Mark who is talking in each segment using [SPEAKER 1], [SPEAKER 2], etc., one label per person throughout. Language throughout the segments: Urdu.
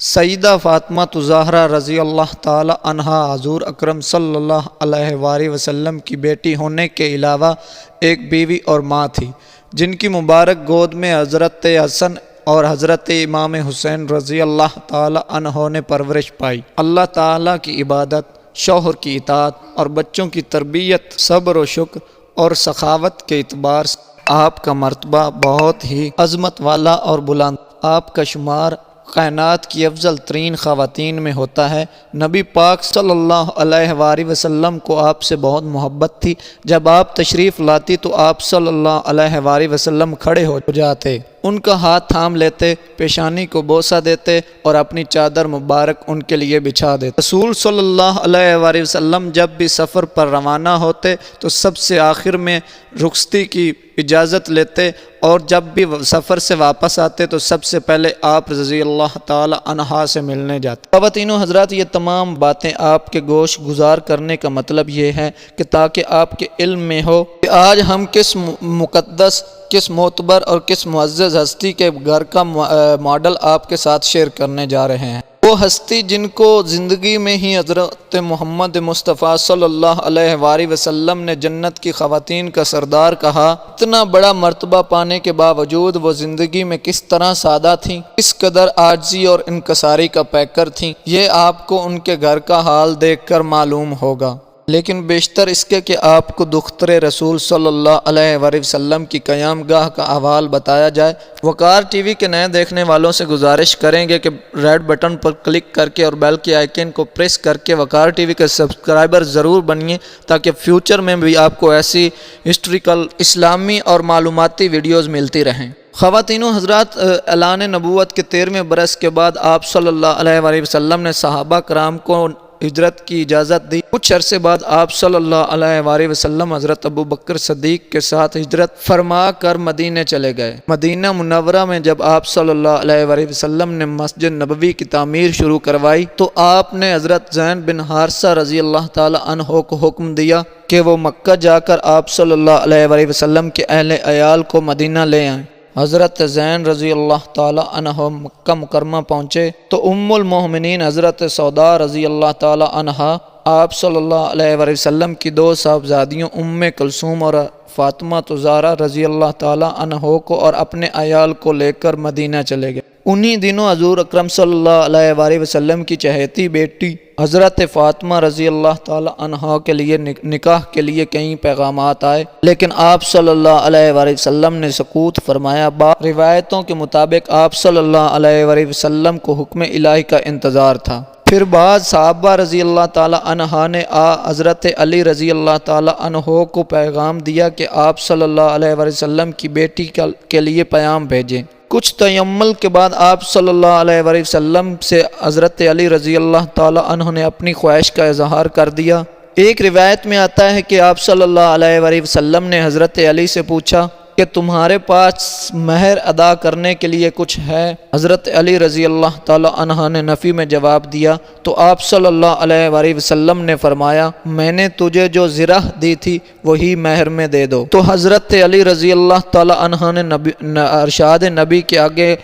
[SPEAKER 1] سیدہ فاطمہ زہرا رضی اللہ تعالی عنہا حضور اکرم صلی اللہ علیہ وآلہ وسلم کی بیٹی ہونے کے علاوہ ایک بیوی اور ماں تھی، جن کی مبارک گود میں حضرت حسن اور حضرت امام حسین رضی اللہ تعالی عنہ نے پرورش پائی۔ اللہ تعالیٰ کی عبادت، شوہر کی اطاعت اور بچوں کی تربیت، صبر و شکر اور سخاوت کے اعتبار سے آپ کا مرتبہ بہت ہی عظمت والا اور بلند۔ آپ کا شمار کائنات کی افضل ترین خواتین میں ہوتا ہے۔ نبی پاک صلی اللہ علیہ وآلہ وسلم کو آپ سے بہت محبت تھی۔ جب آپ تشریف لاتی تو آپ صلی اللہ علیہ وآلہ وسلم کھڑے ہو جاتے، ان کا ہاتھ تھام لیتے، پیشانی کو بوسہ دیتے اور اپنی چادر مبارک ان کے لیے بچھا دیتے۔ رسول صلی اللہ علیہ وآلہ وسلم جب بھی سفر پر روانہ ہوتے تو سب سے آخر میں رخصتی کی اجازت لیتے، اور جب بھی سفر سے واپس آتے تو سب سے پہلے آپ رضی اللہ تعالی عنہا سے ملنے جاتے۔ خواتین و حضرات، یہ تمام باتیں آپ کے گوش گزار کرنے کا مطلب یہ ہے کہ تاکہ آپ کے علم میں ہو کہ آج ہم کس مقدس، کس معتبر اور کس معزز ہستی کے گھر کا ماڈل آپ کے ساتھ شیئر کرنے جا رہے ہیں۔ وہ ہستی جن کو زندگی میں ہی حضرت محمد مصطفیٰ صلی اللہ علیہ وآلہ وسلم نے جنت کی خواتین کا سردار کہا۔ اتنا بڑا مرتبہ پانے کے باوجود وہ زندگی میں کس طرح سادہ تھیں، کس قدر عاجزی اور انکساری کا پیکر تھیں، یہ آپ کو ان کے گھر کا حال دیکھ کر معلوم ہوگا۔ لیکن بیشتر اس کے کہ آپ کو دختر رسول صلی اللہ علیہ وآلہ وسلم کی قیام گاہ کا احوال بتایا جائے۔ وقار ٹی وی کے نئے دیکھنے والوں سے گزارش کریں گے کہ ریڈ بٹن پر کلک کر کے اور بیل کے آئیکن کو پریس کر کے وقار ٹی وی کے سبسکرائبر ضرور بنیے، تاکہ فیوچر میں بھی آپ کو ایسی ہسٹوریکل، اسلامی اور معلوماتی ویڈیوز ملتی رہیں۔ خواتین و حضرات، اعلان نبوت کے 13ویں برس کے بعد آپ صلی اللہ علیہ وآلہ وسلم نے صحابہ کرام کو ہجرت کی اجازت دی۔ کچھ عرصے بعد آپ صلی اللہ علیہ وآلہ وسلم حضرت ابو بکر صدیق کے ساتھ ہجرت فرما کر مدینے چلے گئے۔ مدینہ منورہ میں جب آپ صلی اللہ علیہ وآلہ وسلم نے مسجد نبوی کی تعمیر شروع کروائی تو آپ نے حضرت زید بن حارثہ رضی اللہ تعالی عنہ کو حکم دیا کہ وہ مکہ جا کر آپ صلی اللہ علیہ وآلہ وسلم کے اہل عیال کو مدینہ لے آئیں۔ حضرت زین رضی اللہ تعالی عنہ مکہ مکرمہ پہنچے تو ام المومنین حضرت سودا رضی اللہ تعالی عنہا آپ صلی اللہ علیہ وآلہ وسلم کی دو صاحبزادیوں ام کلثوم اور فاطمہ زہرا رضی اللہ تعالی عنہ کو اور اپنے عیال کو لے کر مدینہ چلے گئے۔ انہی دنوں حضور اکرم صلی اللہ علیہ وآلہ وسلم کی چہیتی بیٹی حضرت فاطمہ رضی اللہ تعالی عنہ کے لیے نکاح کے لیے کئی پیغامات آئے، لیکن آپ صلی اللہ علیہ وآلہ وسلم نے سکوت فرمایا۔ بعض روایتوں کے مطابق آپ صلی اللہ علیہ وآلہ وسلم کو حکم الہی کا انتظار تھا۔ پھر بعض صحابہ رضی اللہ تعالی عنہ نے حضرت علی رضی اللہ تعالی عنہ کو پیغام دیا کہ آپ صلی اللہ علیہ وآلہ وسلم کی بیٹی کے لیے پیام بھیجیں۔ کچھ تیمل کے بعد آپ صلی اللہ علیہ وآلہ وسلم سے حضرت علی رضی اللہ تعالی عنہ نے اپنی خواہش کا اظہار کر دیا۔ ایک روایت میں آتا ہے کہ آپ صلی اللہ علیہ وآلہ وسلم نے حضرت علی سے پوچھا کہ تمہارے پاس مہر ادا کرنے کے لیے کچھ ہے؟ حضرت علی رضی اللہ تعالی عنہ نے نفی میں جواب دیا تو آپ صلی اللہ علیہ وآلہ وسلم نے فرمایا، میں نے تجھے جو زرہ دی تھی وہی مہر میں دے دو۔ تو حضرت علی رضی اللہ تعالی عنہ نے ارشاد نبی کے آگے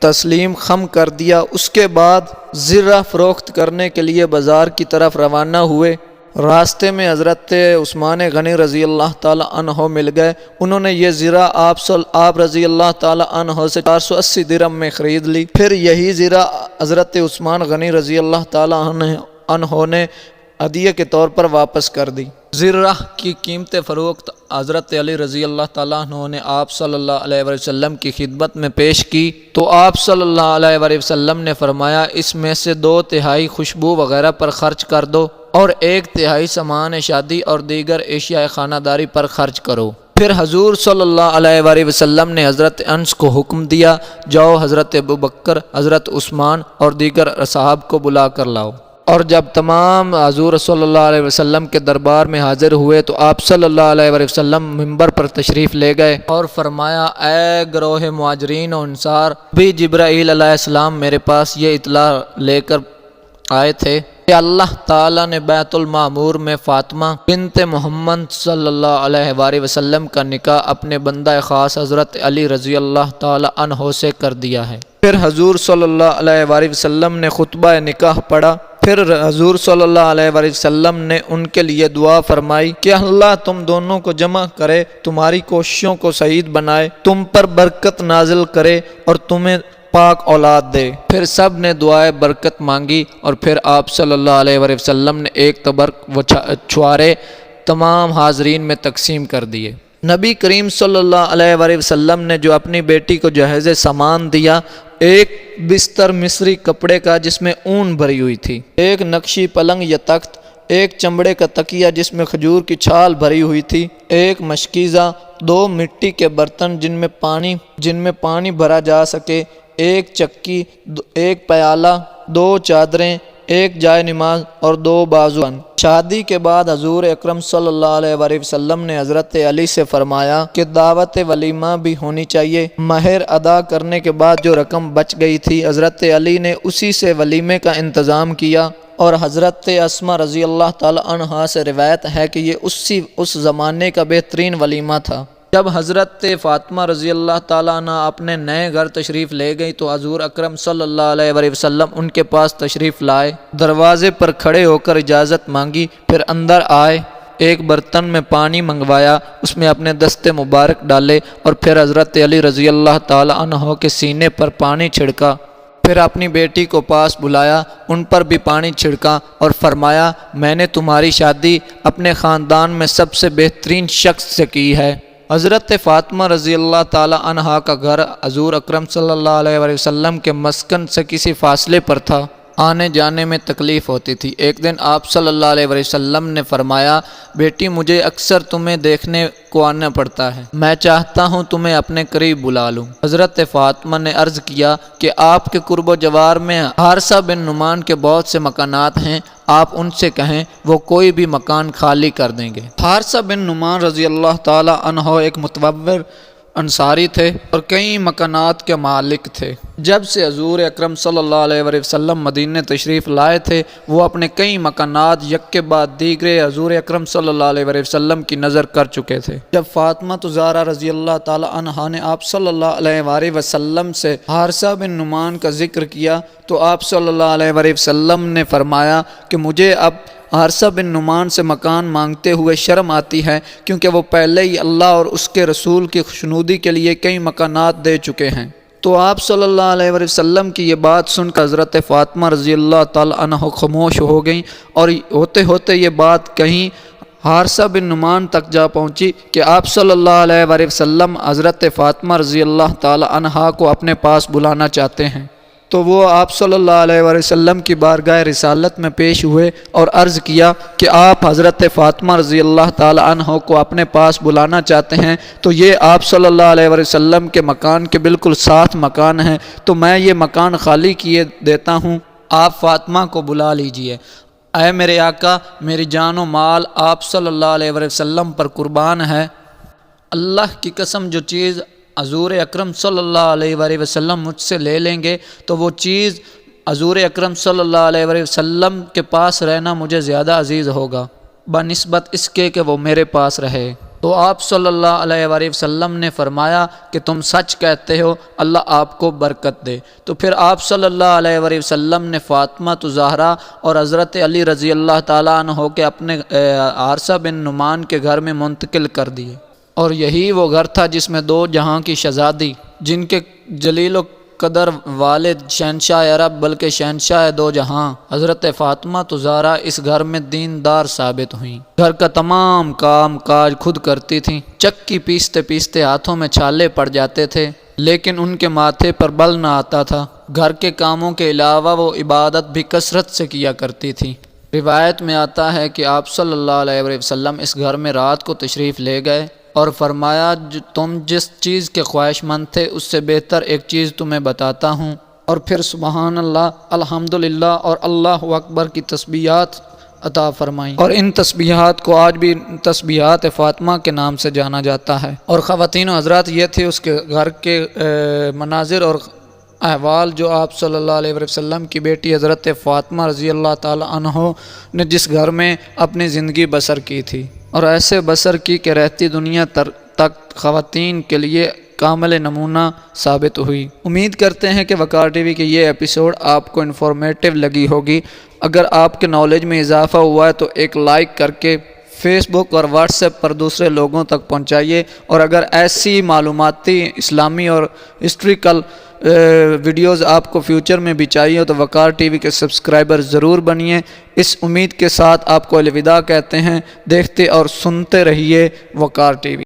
[SPEAKER 1] تسلیم خم کر دیا۔ اس کے بعد زرہ فروخت کرنے کے لیے بازار کی طرف روانہ ہوئے۔ راستے میں حضرت عثمان غنی رضی اللہ تعالی عنہ مل گئے۔ انہوں نے یہ زرہ آپ رضی اللہ تعالی عنہ سے 480 درہم میں خرید لی۔ پھر یہی زرہ حضرت عثمان غنی رضی اللہ تعالی عنہ نے عطیہ کے طور پر واپس کر دی۔ زرہ کی قیمت فروخت حضرت علی رضی اللہ تعالیٰ عنہ نے آپ صلی اللہ علیہ وآلہ وسلم کی خدمت میں پیش کی تو آپ صلی اللہ علیہ وآلہ وسلم نے فرمایا، اس میں سے 2/3 خوشبو وغیرہ پر خرچ کر دو اور 1/3 سامان شادی اور دیگر اشیاء خانہ داری پر خرچ کرو۔ پھر حضور صلی اللہ علیہ وآلہ وسلم نے حضرت انس کو حکم دیا، جاؤ حضرت ابو بکر، حضرت عثمان اور دیگر اصحاب کو بلا کر لاؤ۔ اور جب تمام حضور صلی اللہ علیہ وسلم کے دربار میں حاضر ہوئے تو آپ صلی اللہ علیہ وآلہ وسلم منبر پر تشریف لے گئے اور فرمایا، اے گروہ مہاجرین و انصار، بھی جبرائیل علیہ السلام میرے پاس یہ اطلاع لے کر آئے تھے کہ اللہ تعالیٰ نے بیت المعمور میں فاطمہ بنت محمد صلی اللہ علیہ وآلہ وسلم کا نکاح اپنے بندہ خاص حضرت علی رضی اللہ تعالیٰ عنہ سے کر دیا ہے۔ پھر حضور صلی اللہ علیہ وآلہ وسلم نے خطبہ نکاح پڑھا۔ پھر حضور صلی اللہ علیہ وآلہ وسلم نے ان کے لیے دعا فرمائی کہ اللہ تم دونوں کو جمع کرے، تمہاری کوششوں کو سعید بنائے، تم پر برکت نازل کرے اور تمہیں پاک اولاد دے۔ پھر سب نے دعائے برکت مانگی اور پھر آپ صلی اللہ علیہ وآلہ وسلم نے ایک تبرک و چھوارے تمام حاضرین میں تقسیم کر دیے۔ نبی کریم صلی اللہ علیہ وآلہ وسلم نے جو اپنی بیٹی کو جہیز سامان دیا، ایک بستر مصری کپڑے کا جس میں اون بھری ہوئی تھی، ایک نقشی پلنگ یا تخت، ایک چمڑے کا تکیہ جس میں کھجور کی چھال بھری ہوئی تھی، ایک مشکیزہ، 2 مٹی کے برتن جن میں پانی بھرا جا سکے، ایک چکی، ایک پیالہ، 2 چادریں، ایک جائے نماز اور 2 بازوان۔ شادی کے بعد حضور اکرم صلی اللہ علیہ وآلہ وسلم نے حضرت علی سے فرمایا کہ دعوت ولیمہ بھی ہونی چاہیے۔ مہر ادا کرنے کے بعد جو رقم بچ گئی تھی، حضرت علی نے اسی سے ولیمے کا انتظام کیا، اور حضرت اسماء رضی اللہ تعالی عنہا سے روایت ہے کہ یہ اس زمانے کا بہترین ولیمہ تھا۔ جب حضرت فاطمہ رضی اللہ تعالیٰ عنہ اپنے نئے گھر تشریف لے گئی تو حضور اکرم صلی اللہ علیہ وآلہ وسلم ان کے پاس تشریف لائے، دروازے پر کھڑے ہو کر اجازت مانگی، پھر اندر آئے، ایک برتن میں پانی منگوایا، اس میں اپنے دست مبارک ڈالے اور پھر حضرت علی رضی اللہ تعالیٰ عنہ کے سینے پر پانی چھڑکا، پھر اپنی بیٹی کو پاس بلایا، ان پر بھی پانی چھڑکا اور فرمایا میں نے تمہاری شادی اپنے خاندان میں سب سے بہترین شخص سے کی ہے۔ حضرت فاطمہ رضی اللہ تعالی عنہا کا گھر حضور اکرم صلی اللہ علیہ وآلہ وسلم کے مسکن سے کسی فاصلے پر تھا، آنے جانے میں تکلیف ہوتی تھی۔ ایک دن آپ صلی اللہ علیہ وآلہ وسلم نے فرمایا بیٹی مجھے اکثر تمہیں دیکھنے کو آنا پڑتا ہے، میں چاہتا ہوں تمہیں اپنے قریب بلا لوں۔ حضرت فاطمہ نے عرض کیا کہ آپ کے قرب و جوار میں حارثہ بن نعمان کے بہت سے مکانات ہیں، آپ ان سے کہیں وہ کوئی بھی مکان خالی کر دیں گے۔ حارثہ بن نعمان رضی اللہ تعالی عنہ ایک متبر انصاری تھے اور کئی مکانات کے مالک تھے۔ جب سے حضور اکرم صلی اللہ علیہ وآلہ وسلم مدینہ تشریف لائے تھے، وہ اپنے کئی مکانات یک کے بعد دیگرے حضور اکرم صلی اللہ علیہ وآلہ وسلم کی نظر کر چکے تھے۔ جب فاطمہ زہرا رضی اللہ تعالی عنہا نے آپ صلی اللہ علیہ وآلہ وسلم سے حارثہ بن نعمان کا ذکر کیا تو آپ صلی اللہ علیہ وآلہ وسلم نے فرمایا کہ مجھے اب حارثہ بن نعمان سے مکان مانگتے ہوئے شرم آتی ہے، کیونکہ وہ پہلے ہی اللہ اور اس کے رسول کی خوشنودی کے لیے کئی مکانات دے چکے ہیں۔ تو آپ صلی اللہ علیہ وآلہ وسلم کی یہ بات سن کر حضرت فاطمہ رضی اللہ تعالی عنہ خاموش ہو گئیں، اور ہوتے ہوتے یہ بات کہیں حارثہ بن نعمان تک جا پہنچی کہ آپ صلی اللہ علیہ وآلہ وسلم حضرت فاطمہ رضی اللہ تعالی عنہا کو اپنے پاس بلانا چاہتے ہیں۔ تو وہ آپ صلی اللہ علیہ وآلہ وسلم کی بارگاہ رسالت میں پیش ہوئے اور عرض کیا کہ آپ حضرت فاطمہ رضی اللہ تعالی عنہ کو اپنے پاس بلانا چاہتے ہیں، تو یہ آپ صلی اللہ علیہ وآلہ وسلم کے مکان کے بالکل ساتھ مکان ہے، تو میں یہ مکان خالی کیے دیتا ہوں، آپ فاطمہ کو بلا لیجئے۔ اے میرے آقا، میری جان و مال آپ صلی اللہ علیہ وآلہ وسلم پر قربان ہے، اللہ کی قسم جو چیز حضور اکرم صلی اللہ علیہ وآلہ وسلم مجھ سے لے لیں گے تو وہ چیز حضور اکرم صلی اللہ علیہ وآلہ وسلم کے پاس رہنا مجھے زیادہ عزیز ہوگا بنسبت اس کے کہ وہ میرے پاس رہے۔ تو آپ صلی اللہ علیہ وآلہ وسلم نے فرمایا کہ تم سچ کہتے ہو، اللہ آپ کو برکت دے۔ تو پھر آپ صلی اللہ علیہ وآلہ وسلم نے فاطمہ زہرا اور حضرت علی رضی اللہ تعالیٰ عنہ کے اپنے حارثہ بن نعمان کے گھر میں منتقل کر دیے، اور یہی وہ گھر تھا جس میں 2 جہاں کی شہزادی، جن کے جلیل و قدر والد شہنشاہ عرب بلکہ شہنشاہ 2 جہاں حضرت فاطمہ زہرا اس گھر میں دیندار ثابت ہوئیں۔ گھر کا تمام کام کاج خود کرتی تھیں، چکی پیستے پیستے ہاتھوں میں چھالے پڑ جاتے تھے، لیکن ان کے ماتھے پر بل نہ آتا تھا۔ گھر کے کاموں کے علاوہ وہ عبادت بھی کثرت سے کیا کرتی تھیں۔ روایت میں آتا ہے کہ آپ صلی اللہ علیہ وآلہ وسلم اس گھر میں رات کو تشریف لے گئے اور فرمایا تم جس چیز کے خواہش مند تھے اس سے بہتر ایک چیز تمہیں بتاتا ہوں، اور پھر سبحان اللہ، الحمدللہ اور اللہ اکبر کی تسبیحات عطا فرمائیں، اور ان تسبیحات کو آج بھی تسبیحات فاطمہ کے نام سے جانا جاتا ہے۔ اور خواتین و حضرات، یہ تھے اس کے گھر کے مناظر اور احوال جو آپ صلی اللہ علیہ وسلم کی بیٹی حضرت فاطمہ رضی اللہ تعالی عنہ نے جس گھر میں اپنی زندگی بسر کی تھی اور ایسے بسر کی کہ رہتی دنیا تک خواتین کے لیے کامل نمونہ ثابت ہوئی۔ امید کرتے ہیں کہ وقار ٹی وی کے یہ ایپیسوڈ آپ کو انفارمیٹیو لگی ہوگی۔ اگر آپ کے نالج میں اضافہ ہوا ہے تو ایک لائک کر کے فیس بک اور واٹس ایپ پر دوسرے لوگوں تک پہنچائیے، اور اگر ایسی معلوماتی اسلامی اور ہسٹوریکل ویڈیوز آپ کو فیوچر میں بھی چاہیے تو وقار ٹی وی کے سبسکرائبر ضرور بنیے۔ اس امید کے ساتھ آپ کو الوداع کہتے ہیں۔ دیکھتے اور سنتے رہیے وقار ٹی وی۔